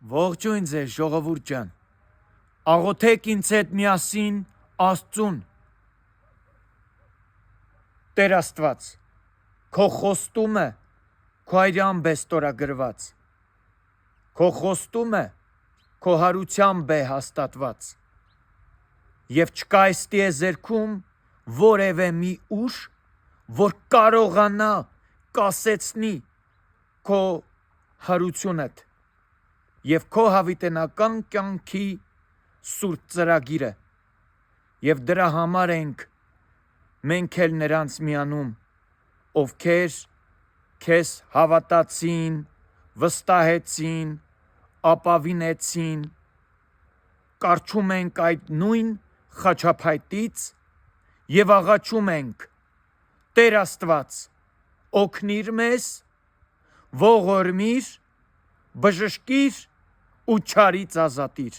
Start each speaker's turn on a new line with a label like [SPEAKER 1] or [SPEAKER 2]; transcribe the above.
[SPEAKER 1] Ողջույն ձեզ, ժողովուրդ ջան։ Աղոթեք ինձ հետ միասին Աստծուն։ Տեր Աստված, քո խոստումը քո այրամբ է ստորագրված։ Քո խոստումը քո հարությամբ է հաստատված։ Եվ չկա այս տիեզերքում որևէ մի ուժ, որ կարողանա կասեցնի քո հարությունդ եւ քո հավիտենական կյանքի սուրբ ծրագիրը, եւ դրա համար ենք մենք էլ նրանց միանում, ովքեր քեզ հավատացին, վստահեցին, ապավինեցին, կարչում ենք այդ նույն խաչափայտից եւ աղաչում ենք. Տեր Աստված, օգնիր մեզ, ողորմիր, բժշկիր ու չարից ազատիր։